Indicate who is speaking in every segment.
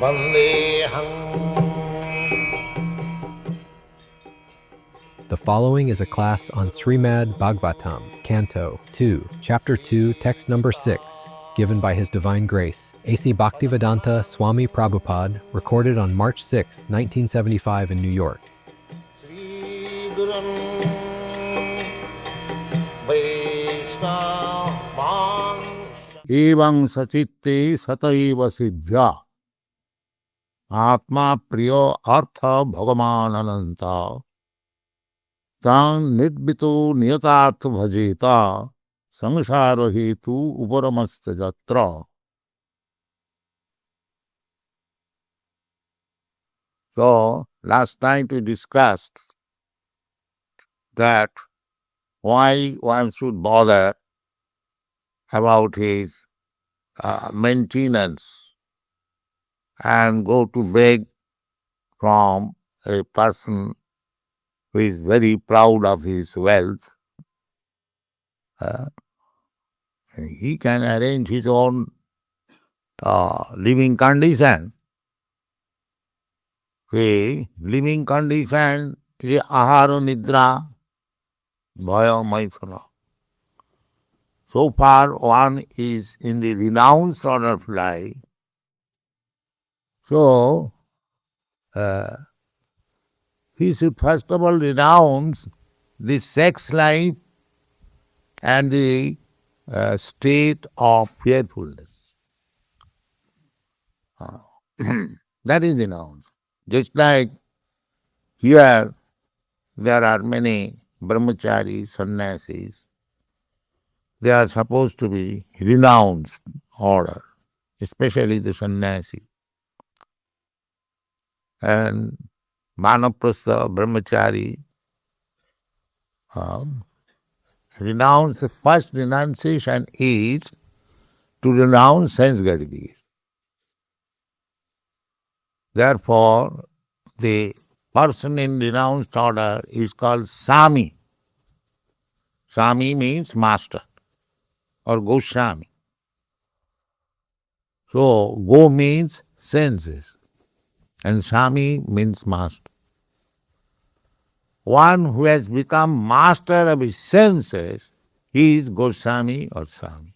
Speaker 1: Vandeham.
Speaker 2: The following is a class on Srimad Bhagavatam, Canto 2, Chapter 2, Text number 6, given by His Divine Grace, A.C. Bhaktivedanta Swami Prabhupada, recorded on March 6, 1975 in New York.
Speaker 1: Sri Gurun Vaishnava.
Speaker 3: Evaṁ sacitte sataiva siddhya atma priyo artha bhagamanananta तां निर्बितो नियतार्थ भजेता संसार हेतु उपरमस्त जत्र. So last night we discussed that why one should bother about his maintenance and go to beg from a person who is very proud of his wealth. He can arrange his own living condition. The living condition is ahara nidra bhaya maithuna. So far one is in the renounced order of life. So he should first of all renounce the sex life and the state of fearfulness. That is renounced. Just like here, there are many brahmacharis, sannyasis. They are supposed to be renounced order, especially the sannyasi. And Manaprastha, brahmachari, renounce, the first renunciation is to renounce sense gratification. Therefore, the person in renounced order is called Sami. Sami means master or Goswami. So, Go means senses and Sami means master. One who has become master of his senses, he is Goswami or Sami.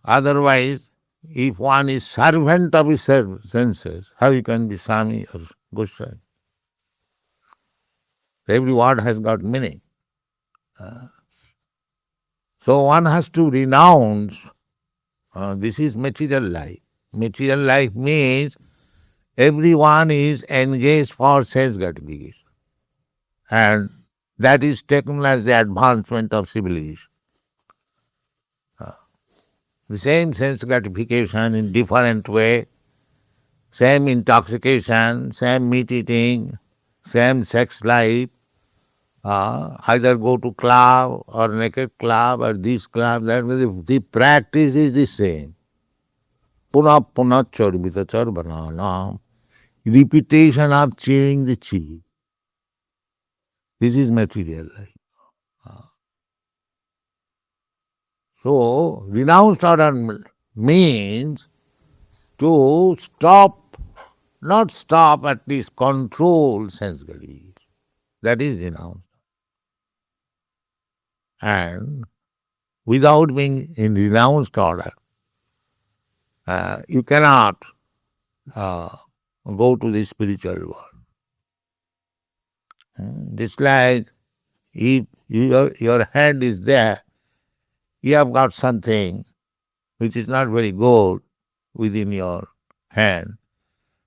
Speaker 3: Otherwise, if one is servant of his senses, how he can be Sami or Goswami? Every word has got meaning. So one has to renounce, this is material life. Material life means everyone is engaged for sense gratification. And that is taken as the advancement of civilization. The same sense gratification in different way, same intoxication, same meat eating, same sex life, either go to club or naked club or this club, that the practice is the same. Puna puna charbita charbanana, repetition of chewing the cheek. This is material life. So, renounced order means to stop, not stop, at least control sense gratification. That is renounced. And without being in renounced order, you cannot go to the spiritual world. Just like if your hand is there, you have got something which is not very good within your hand.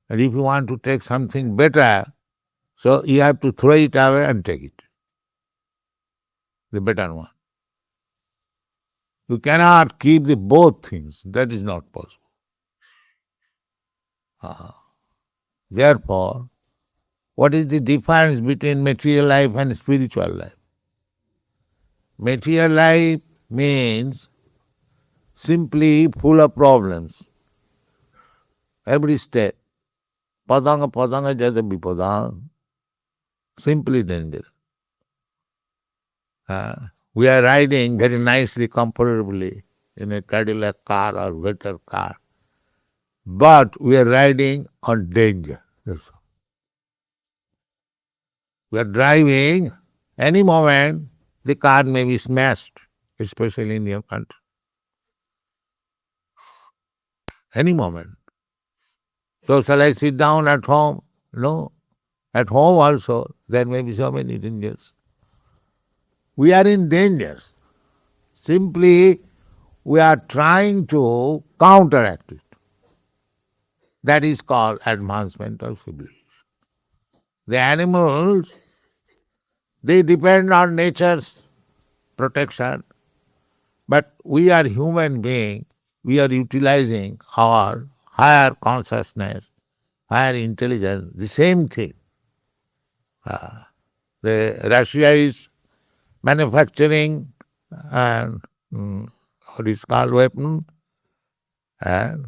Speaker 3: And if you want to take something better, so you have to throw it away and take it, the better one. You cannot keep the both things. That is not possible. Therefore, what is the difference between material life and spiritual life? Material life means simply full of problems. Every step. Padanga padanga jata vipadang. Simply dangerous. We are riding very nicely, comfortably in a Cadillac car or better car. but we are riding on danger. That's all. We are driving, any moment the car may be smashed, especially in your country. Any moment. So shall I sit down at home? No. At home also there may be so many dangers. We are in dangers. Simply we are trying to counteract it. That is called advancement of civilization. The animals, they depend on nature's protection, but we are human beings, we are utilizing our higher consciousness, higher intelligence, the same thing. The Russia is manufacturing and what is called weapon and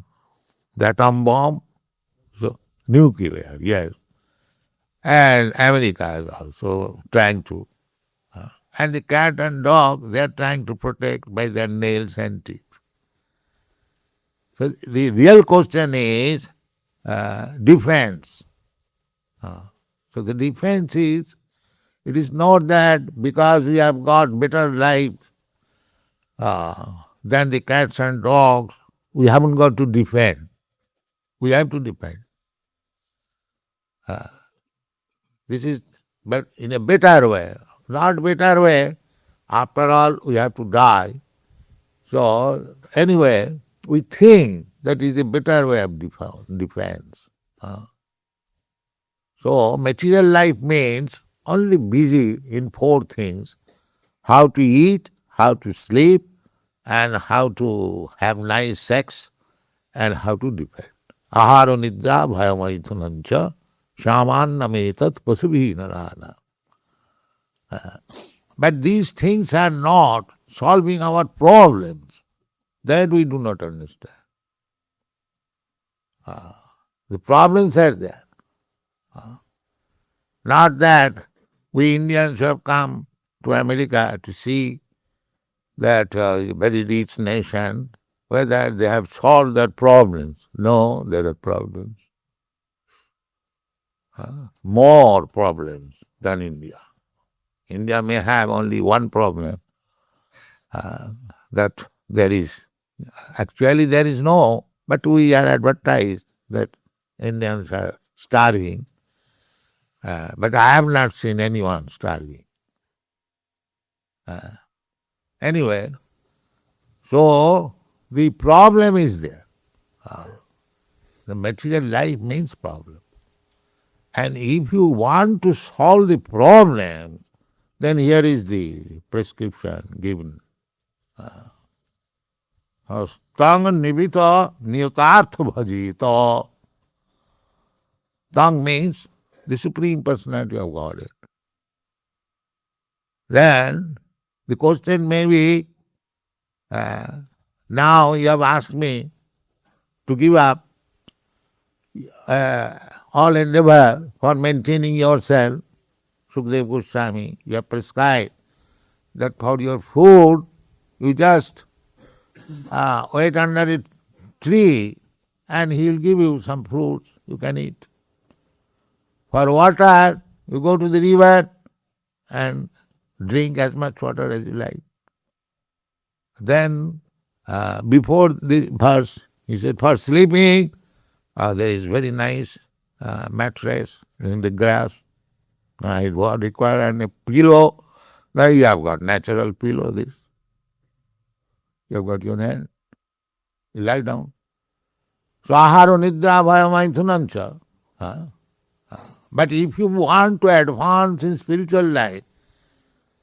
Speaker 3: the atom bomb, so nuclear, yes. And America is also trying to. And the cat and dog, they are trying to protect by their nails and teeth. So the real question is defense. So the defense is, it is not that because we have got better life than the cats and dogs, we haven't got to defend. We have to defend. This is, but in a better way. Not better way, after all we have to die. So anyway, we think that is a better way of defense. So material life means only busy in four things: how to eat, how to sleep, and how to have nice sex, and how to defend. Aharo nidra bhayamaithunancha shamannametat pasubhi narana. But these things are not solving our problems. That we do not understand. The problems are there. Not that we Indians have come to America to see that very rich nation, whether they have solved their problems. No, there are problems. More problems than India. India may have only one problem, that there is. Actually there is no, but we are advertised that Indians are starving. But I have not seen anyone starving. Anyway, so the problem is there. The material life means problem. And if you want to solve the problem, then here is the prescription given. Tang nivita niyatartha bhajita. Tang means the Supreme Personality of Godhead. Then the question may be, now you have asked me to give up all endeavor for maintaining yourself. Sukadeva Goswami, you have prescribed that for your food, you just wait under a tree and he will give you some fruits you can eat. For water, you go to the river and drink as much water as you like. Then, before the verse, he said, for sleeping, there is very nice mattress in the grass. It was required a pillow. Now you have got natural pillow, this. You have got your hand. You lie down. So aharo nidra bhayamaithunancha. But if you want to advance in spiritual life,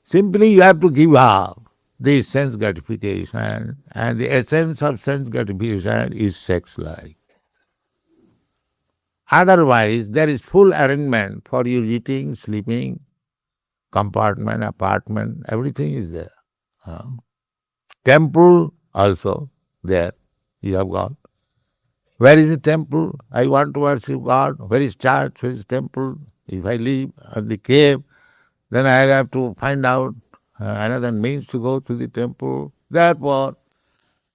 Speaker 3: simply you have to give up this sense gratification, and the essence of sense gratification is sex life. Otherwise, there is full arrangement for you eating, sleeping, compartment, apartment, everything is there. Temple also there, you have got. Where is the temple? I want to worship God. Where is church? Where is temple? If I live at the cave, then I have to find out another means to go to the temple. Therefore,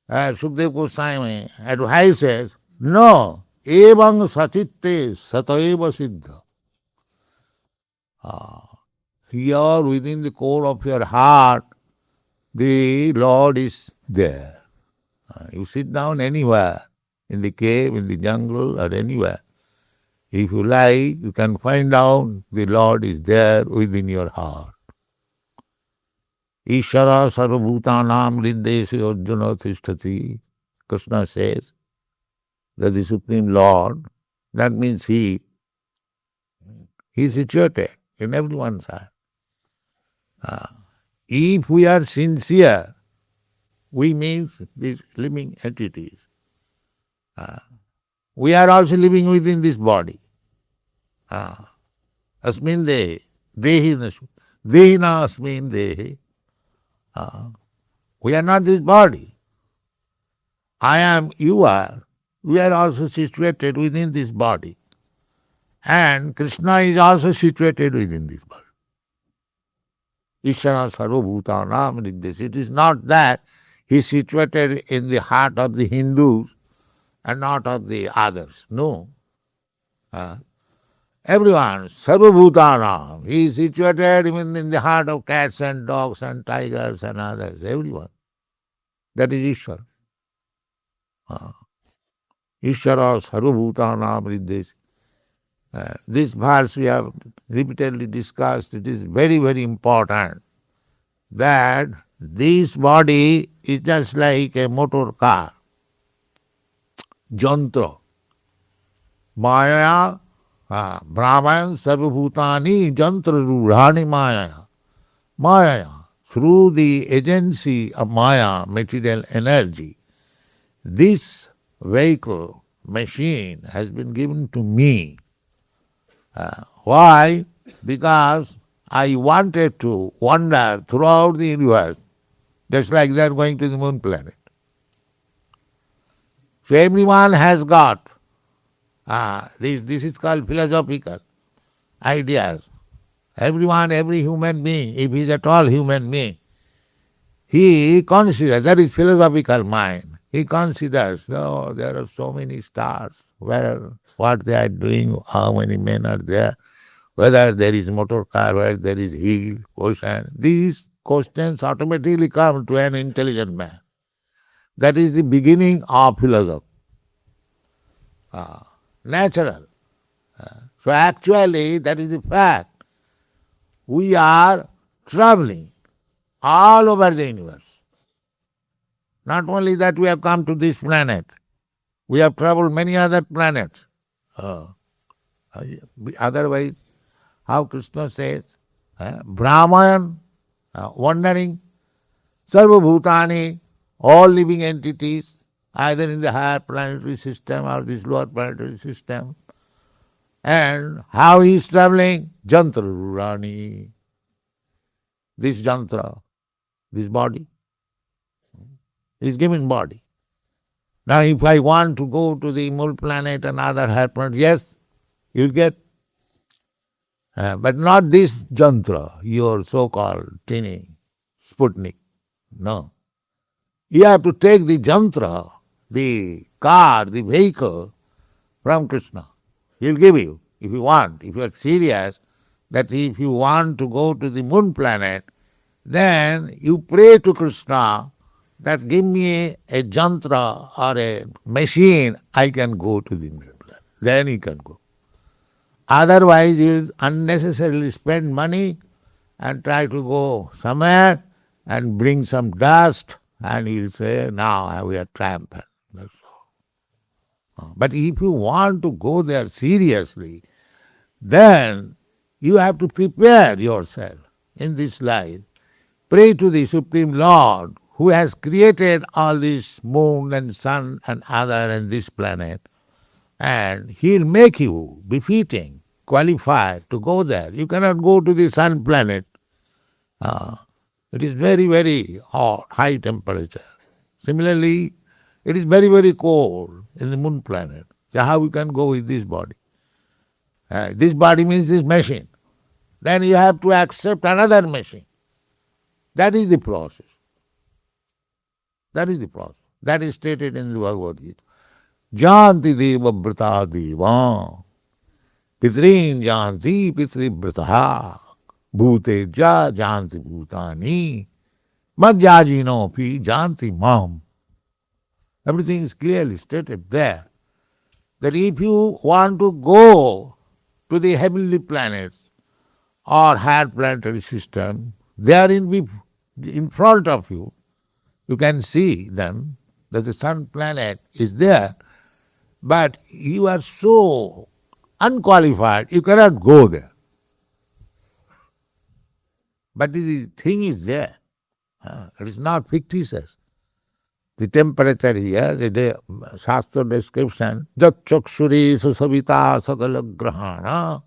Speaker 3: Sukadeva Goswami advises No. Evang satitte sataiva siddha. Here within the core of your heart, the Lord is there. You sit down anywhere, in the cave, in the jungle, or anywhere. If you like, you can find out the Lord is there within your heart. Ishara sarvabhutanam riddesi arjuna tishtati. Krishna says that the Supreme Lord, that means He is situated in everyone's heart. If we are sincere, we means these living entities. We are also living within this body. Asmin dehi, dehina asmin dehi. We are not this body. I am, you are. We are also situated within this body. And Krishna is also situated within this body. Ishara sarvabhutanam riddesi. It is not that he is situated in the heart of the Hindus and not of the others. No. Everyone, sarvabhutanam, he is situated even in the heart of cats and dogs and tigers and others, everyone. That is Ishvara. Ishvara sarvabhutanam riddesi. This verse we have repeatedly discussed. It is very, very important that this body is just like a motor car, jantra. Maya, Brahman, Sarvabhutani, jantra rurhani Maya. Maya, through the agency of Maya, material energy, this vehicle, machine has been given to me. Why? Because I wanted to wander throughout the universe, just like they are going to the moon planet. So everyone has got, this is called philosophical ideas. Everyone, every human being, if he is at all human being, he considers, that is philosophical mind, he considers, oh, there are so many stars, what they are doing, how many men are there, whether there is motor car, whether there is hill, ocean. These questions automatically come to an intelligent man. That is the beginning of philosophy. Natural. So actually, that is the fact. We are traveling all over the universe. Not only that we have come to this planet, we have traveled many other planets. Otherwise, how Krishna says, Brahman, wandering, Sarva Bhutani, all living entities, either in the higher planetary system or this lower planetary system. And how he is traveling? Jantra Rurani. This jantra, this body, is given body. Now if I want to go to the moon planet and other higher planets, yes, you'll get. But not this jantra, your so-called tiny Sputnik. No. You have to take the jantra, the car, the vehicle from Krishna. He'll give you, if you want. If you are serious, that if you want to go to the moon planet, then you pray to Krishna that give me a jantra or a machine, I can go to the moon planet. Then you can go. Otherwise, you will unnecessarily spend money and try to go somewhere and bring some dust, and he'll say, now we are triumphant. That's all. But if you want to go there seriously, then you have to prepare yourself in this life. Pray to the Supreme Lord who has created all this moon and sun and other and this planet, and he'll make you befitting, qualified to go there. You cannot go to the sun planet. It is very, very hot, high temperature. Similarly, it is very, very cold in the moon planet. So how you can go with this body? This body means this machine. Then you have to accept another machine. That is the process. That is the process. That is stated in the Bhagavad Gita. Janti deva brata deva. Pitrin janti pitri brataha. Bhute ja janti bhutani. Madhyajino pi janti mam. Everything is clearly stated there. That if you want to go to the heavenly planets or higher planetary system, they are in front of you. You can see them, that the sun planet is there, but you are so unqualified, you cannot go there. But the thing is there. It is not fictitious. The temperature here, the Shastra description, Jat Chakshuri Savita Sakala Grahana.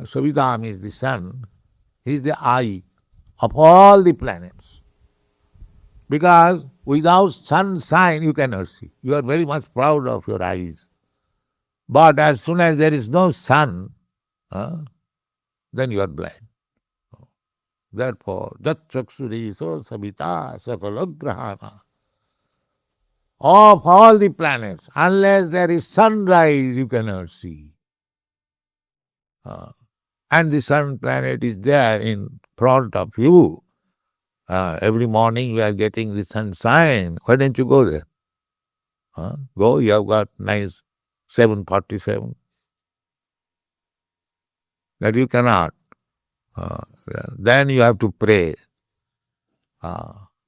Speaker 3: Savita means the sun. He is the eye of all the planets. Because without sun sign you cannot see. You are very much proud of your eyes. But as soon as there is no sun, then you are blind. Therefore, Jat Chakshuri Savita Sakala Grahana. Of all the planets, unless there is sunrise, you cannot see. And the sun planet is there in front of you. Every morning you are getting the sunshine. Why don't you go there? Go, you have got nice 747. That you cannot. Then you have to pray.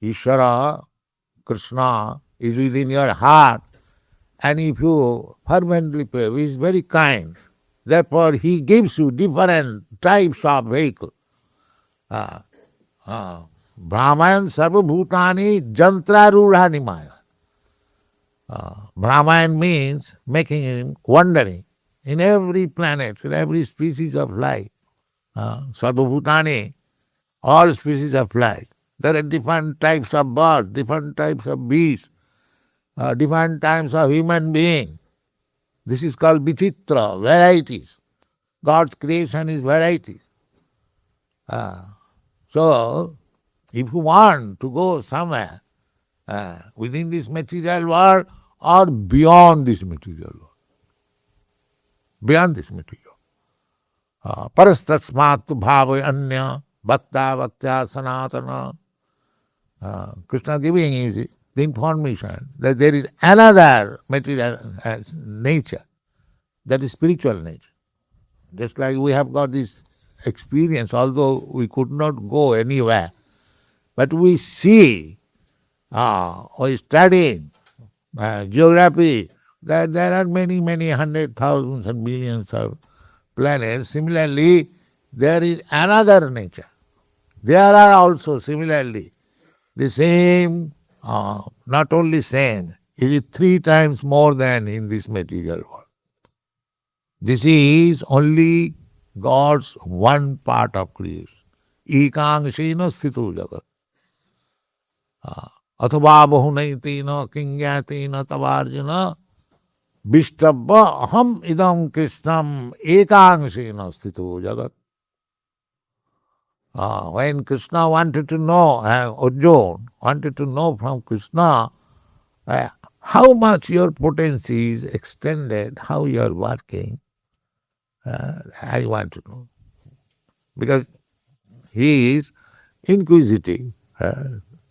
Speaker 3: Ishvara, Krishna is within your heart. And if you fervently pray, he is very kind. Therefore, he gives you different types of vehicle. Brahman sarva bhutani jantra rudhani maya. Brahman means making him wandering in every planet, in every species of life. Sarva bhutani, all species of life. There are different types of birds, different types of beasts, different types of human beings. This is called vichitra, varieties. God's creation is varieties. So, if you want to go somewhere within this material world or beyond this material world, beyond this material, parastatsmat bhava anya bhakta bhaktya sanatana. Krishna giving you the information that there is another material nature, that is spiritual nature. Just like we have got this experience, although we could not go anywhere, but we see, or studying geography, that there are many, many hundred thousands and millions of planets. Similarly, there is another nature. There are also similarly the same, not only same, it is 3 times more than in this material world. This is only God's one part of creation. Ekangshena sthitu jagat. Athava bahunaitina kingatina tavarjana vishtabha aham idam krishnam ekangshena sthitu jagat. When Krishna wanted to know, Arjuna wanted to know from Krishna how much your potency is extended, how you are working, I want to know. Because he is inquisitive,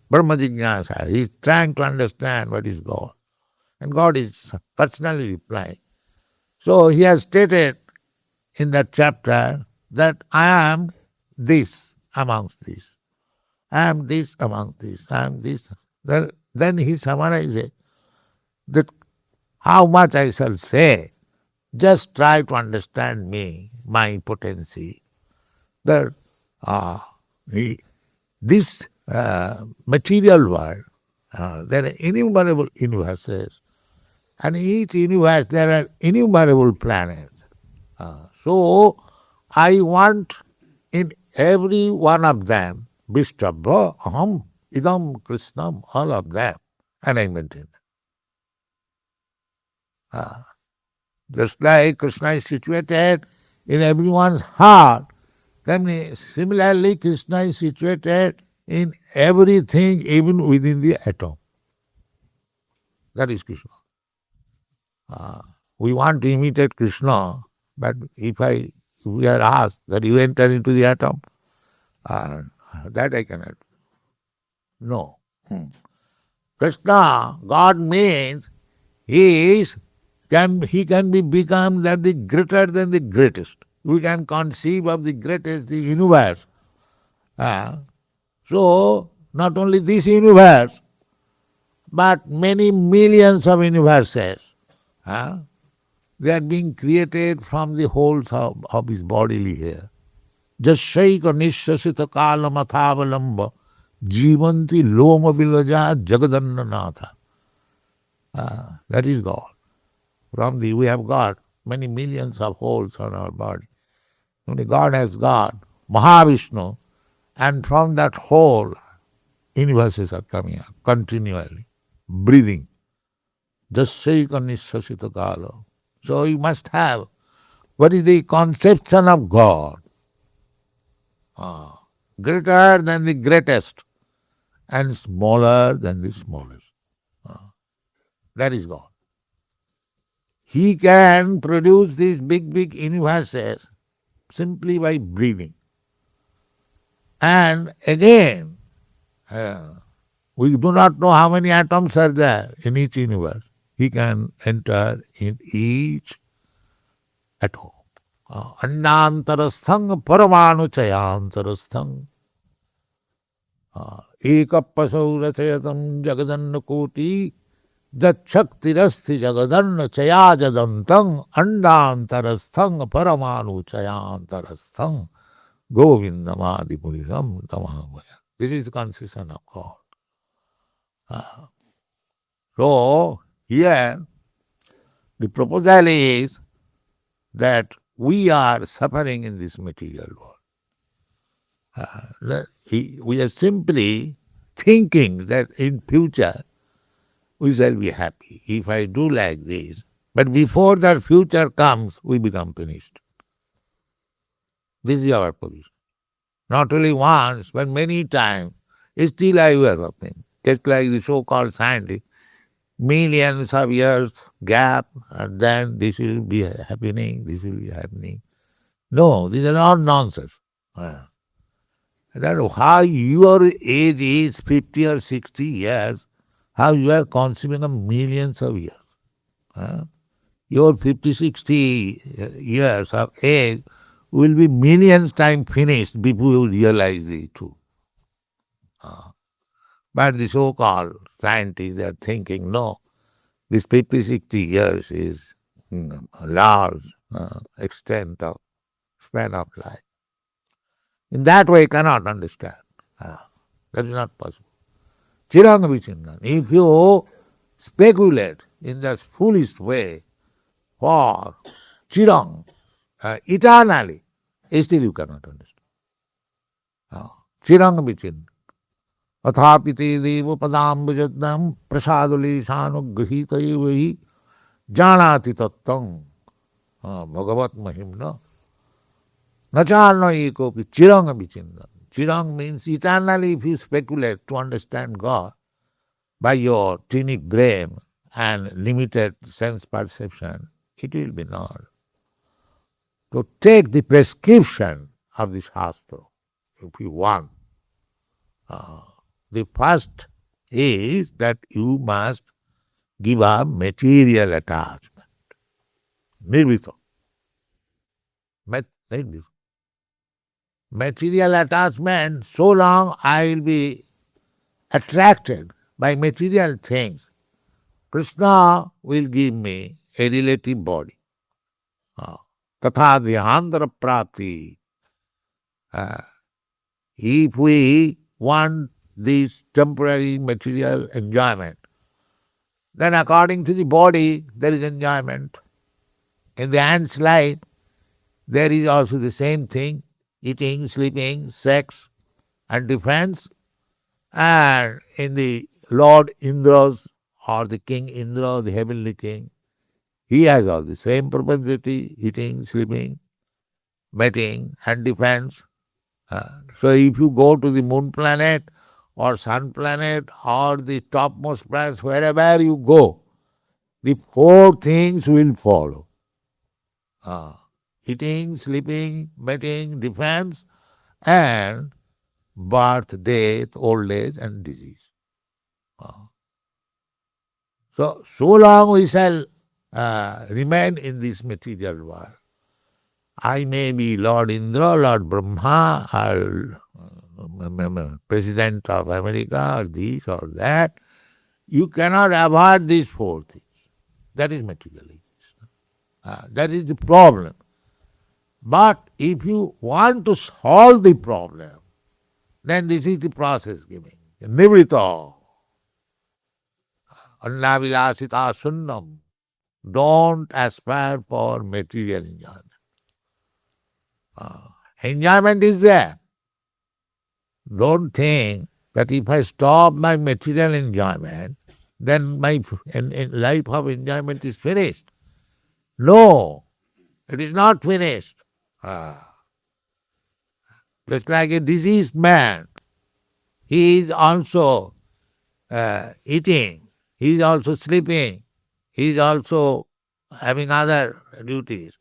Speaker 3: Brahma Jignasa, he is trying to understand what is God. And God is personally replying. So he has stated in that chapter that I am this amongst this. I am this amongst this. I am this. Then he summarizes that how much I shall say. Just try to understand me, my potency. That this material world, there are innumerable universes, and in each universe there are innumerable planets. So I want in every one of them, Vishtabha, Aham, Idam, Krishnam, all of them, and I maintain them. Just like Krishna is situated in everyone's heart, then similarly Krishna is situated in everything, even within the atom. That is Krishna. We want to imitate Krishna, but if we are asked that you enter into the atom, that I cannot. No. Krishna, God means he can be become that the greater than the greatest. We can conceive of the greatest, the universe. So, not only this universe, but many millions of universes, they are being created from the wholes of his bodily hair. Jashaika nishasita kala mathavalamba jivanti loma vilaja jagadannanatha. That is God. We have got many millions of holes on our body. Only God has got Mahavishnu, and from that hole, universes are coming out continually, breathing. Jasyaika nishasita kala. So you must have what is the conception of God? Greater than the greatest and smaller than the smallest. That is God. He can produce these big universes simply by breathing. And again, we do not know how many atoms are there in each universe. He can enter in each atom. Annantarasthang paramanu chayantarasthang ekapasau rachayatam jagadanna koti Jatshaktirasti jagadanna chayajadantang andantarasthang paramanu chayantarasthang govindamadi purisam tamahamaya. This is the conception of God. So, here the proposal is that we are suffering in this material world. We are simply thinking that in future we shall be happy if I do like this. But before that future comes, we become finished. This is our position. Not only once, but many times. Still I wear nothing. Just like the so-called scientists, millions of years gap, and then this will be happening, this will be happening. No, these are all nonsense. I don't know how your age is 50 or 60 years, how you are consuming of millions of years. Your 50, 60 years of age will be millions times finished before you realize the truth. But the so-called scientists, they are thinking, no, this 50, 60 years is a large extent of span of life. In that way, cannot understand. That is not possible. Chiranga vichinnan. If you speculate in that foolish way for chirang, eternally, still you cannot understand. Chiranga vichinnan. Athapite deva padambujadam prasadulishanu grihita evahi janati tattam. Bhagavat mahimna. Nachalna ekopi chiranga vichinnan. Chirang means eternally. If you speculate to understand God by your tiny brain and limited sense perception, it will be not. To take the prescription of the Shastra, if you want, the first is that you must give up material attachment. Nirvita. Nirvita. Material attachment, so long I will be attracted by material things, Krishna will give me a relative body. Katha dhyantra prati. If we want this temporary material enjoyment, then according to the body there is enjoyment. In the ant's life, there is also the same thing. Eating, sleeping, sex, and defense. And in the Lord Indra's or the King Indra, the heavenly king, he has all the same propensity, eating, sleeping, mating, and defense. So if you go to the moon planet or sun planet or the topmost planets, wherever you go, the four things will follow. Eating, sleeping, mating, defense, and birth, death, old age, and disease. So long we shall remain in this material world. I may be Lord Indra, Lord Brahma, or President of America, or this or that. You cannot avoid these four things. That is materialism. That is the problem. But if you want to solve the problem, then this is the process giving. Nivrita. Annavilasita sunnam. Don't aspire for material enjoyment. Enjoyment is there. Don't think that if I stop my material enjoyment, then my life of enjoyment is finished. No, it is not finished. Just like a diseased man, he is also eating, he is also sleeping, he is also having other duties.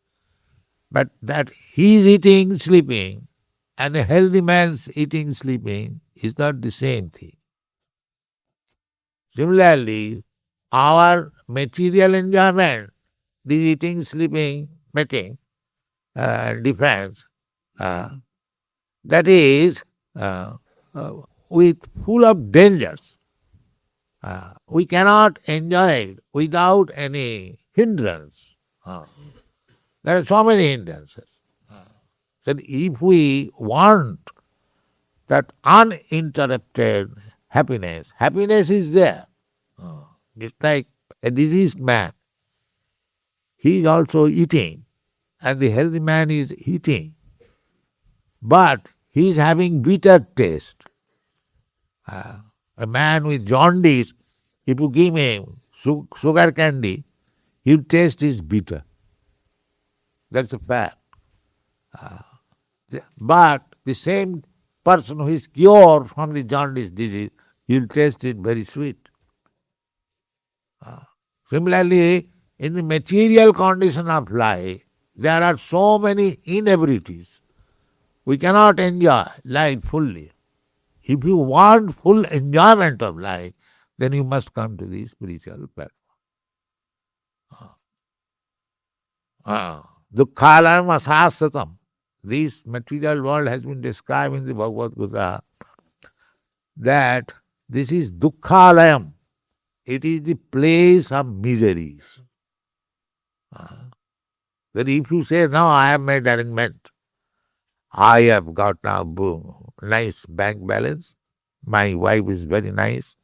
Speaker 3: But that he is eating, sleeping, and a healthy man's eating, sleeping is not the same thing. Similarly, our material enjoyment, the eating, sleeping, mating, defense, that is with full of dangers. We cannot enjoy it without any hindrance. There are so many hindrances. That if we want that uninterrupted happiness, happiness is there. It's like a diseased man. He is also eating, and the healthy man is eating. But he is having bitter taste. A man with jaundice, if you give him sugar candy, his taste is bitter. That's a fact. But the same person who is cured from the jaundice disease, he'll taste it very sweet. Similarly, in the material condition of life, there are so many inabilities. We cannot enjoy life fully. If you want full enjoyment of life, then you must come to the spiritual platform. Dukkhalayam asasatam. This material world has been described in the Bhagavad Gita that this is dukkhalayam. It is the place of miseries. That if you say, no, I have made arrangement, I have got now nice bank balance, my wife is very nice,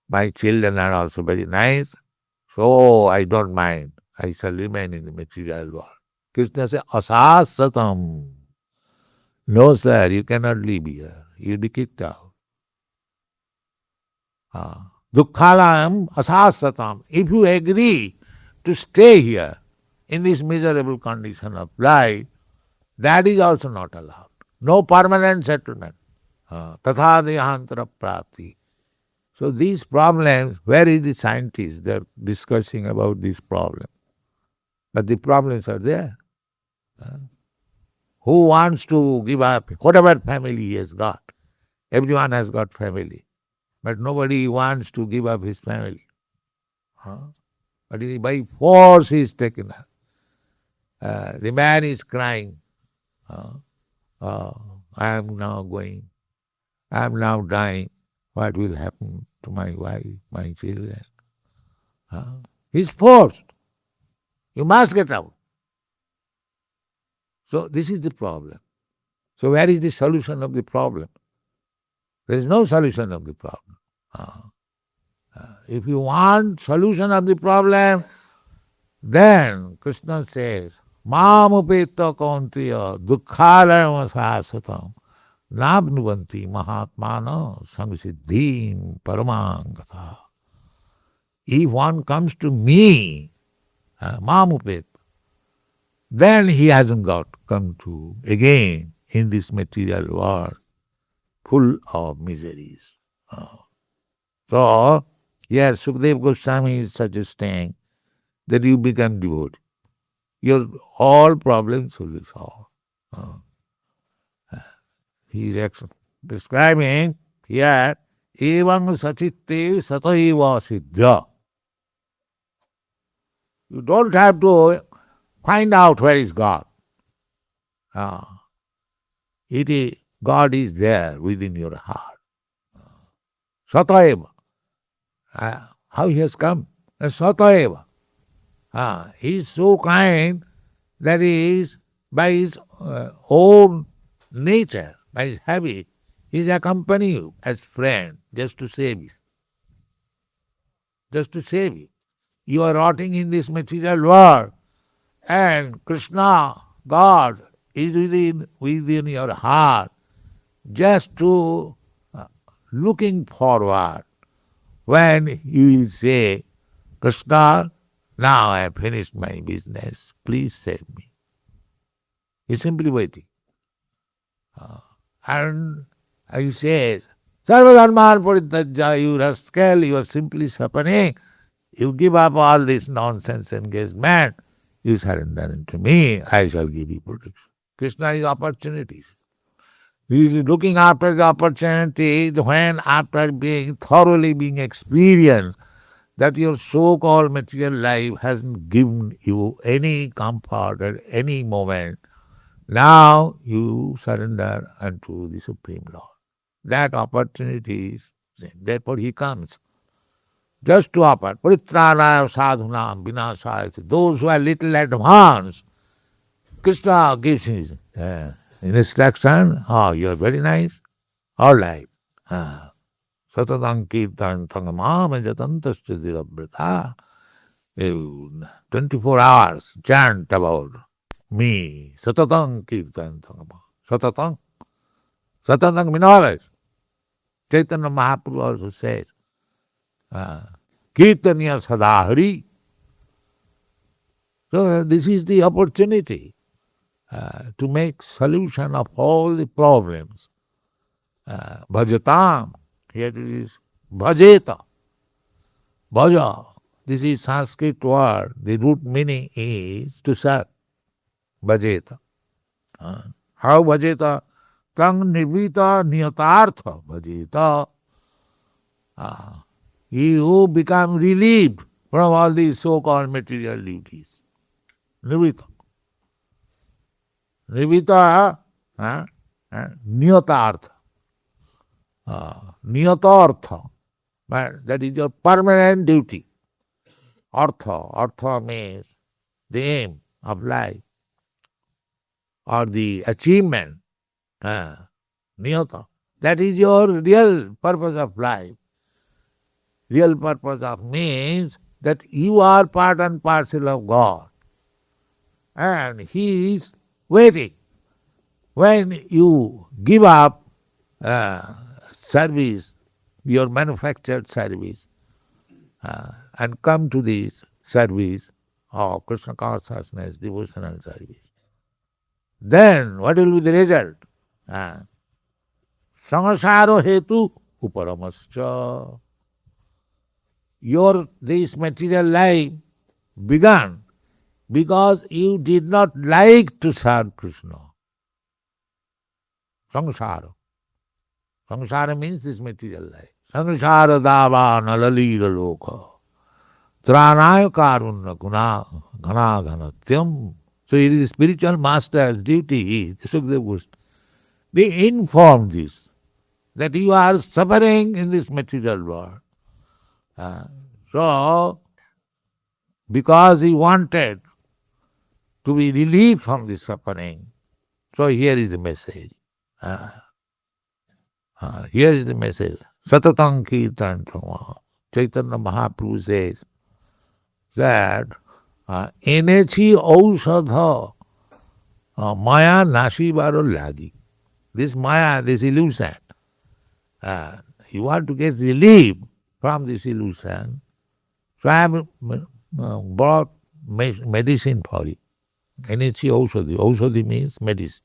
Speaker 3: my children are also very nice, so I don't mind, I shall remain in the material world. Krishna says, asasatam. No, sir, you cannot live here. You'll be kicked out. Dukkhalayam asasatam. If you agree to stay here in this miserable condition of life, that is also not allowed. No permanent settlement. Tatha dehantara prapti. So these problems, where is the scientist? They are discussing about this problem. But the problems are there. Who wants to give up whatever family he has got? Everyone has got family. But nobody wants to give up his family. But by force he is taken up. The man is crying. I am now going. I am now dying. What will happen to my wife, my children? He is forced. You must get out. So this is the problem. So where is the solution of the problem? There is no solution of the problem. If you want solution of the problem, then Krishna says, Mamupeta kauntiya dukkhalayam asasatam nabnuvanti mahatmana samsiddhim paramang katha. If one comes to me, Mamupeta, then he hasn't got come to again in this material world full of miseries. So here Sukadeva Goswami is suggesting that you become devotee. Your all problems will be solved. He is describing here, evang sachitte sataiva siddha. You don't have to find out where is God. God is there within your heart. Sataiva. How he has come? Sataiva. He is so kind that he is, by his own nature, by his habit, he is accompanying you as friend, just to save you. Just to save you. You are rotting in this material world, and Krishna, God, is within your heart, just to looking forward when you will say, Krishna, now I have finished my business, please save me. He is simply waiting. And he says, Sarvadharman Parityajya, you rascal, you are simply suffering. You give up all this nonsense engagement. You surrender unto me, I shall give you protection. Krishna is opportunities. He is looking after the opportunity when, after thoroughly being experienced, that your so-called material life hasn't given you any comfort at any moment. Now you surrender unto the Supreme Lord. That opportunity is, therefore he comes. Just to offer. Paritranaya sadhunam vinasaya. Those who are little advanced, Krishna gives his instruction. Oh, you are very nice. All right. Satadam kirtan tangamam jatantasya dirabrata. 24 hours chant about me. Satadam kirtan tangamam. Satadam. Satadam means always. Chaitanya Mahaprabhu also says, Kirtaniya Sadahari. So this is the opportunity to make solution of all the problems. Bhajatam, here it is bhajeta. Bhaja, this is Sanskrit word. The root meaning is to serve. Bhajeta. How bhajeta? Tang nivita niyatartha bhajeta. You become relieved from all these so-called material duties. Nivita. Nivita, niyatartha. Niyatartha. But that is your permanent duty. Artha means the aim of life or the achievement. Niyata. That is your real purpose of life. Real purpose of means that you are part and parcel of God. And He is waiting. When you give up service, your manufactured service, and come to this service of Krishna consciousness, devotional service, then what will be the result? Sangasaro hetu uparamascha. This material life began because you did not like to serve Krishna. Sangsara. Sangsara means this material life. Sangsara dava nalalila loka. Tranaya karunna guna gana ganatyam. So it is the spiritual master's duty, Sukadeva Goswami. They inform this, that you are suffering in this material world. So, because he wanted to be relieved from this suffering, so here is the message. Here is the message. Satatang kirtan tama. Chaitanya Mahaprabhu says that enechi ausadha maya nasibaro lagi. This maya, this illusion, you want to get relief from this illusion. So I have brought medicine for you. Enechi ausadhi. Ausadhi means medicine.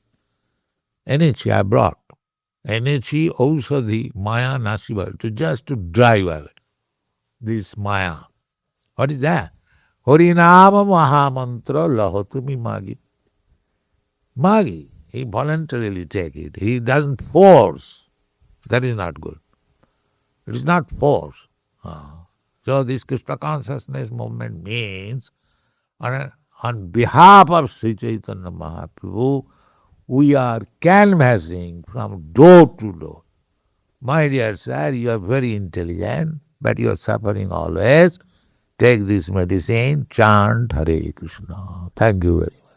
Speaker 3: Enechi I brought. Enechi ausadhi maya nasibar. To just to drive away this maya. What is that? Harinama Mahamantra Lahatumi Magi. Magi, he voluntarily take it. He doesn't force. That is not good. It is not force. So this Krishna consciousness movement means on behalf of Sri Chaitanya Mahaprabhu, we are canvassing from door to door. My dear sir, you are very intelligent, but you are suffering always. Take this medicine, chant Hare Krishna. Thank you very much.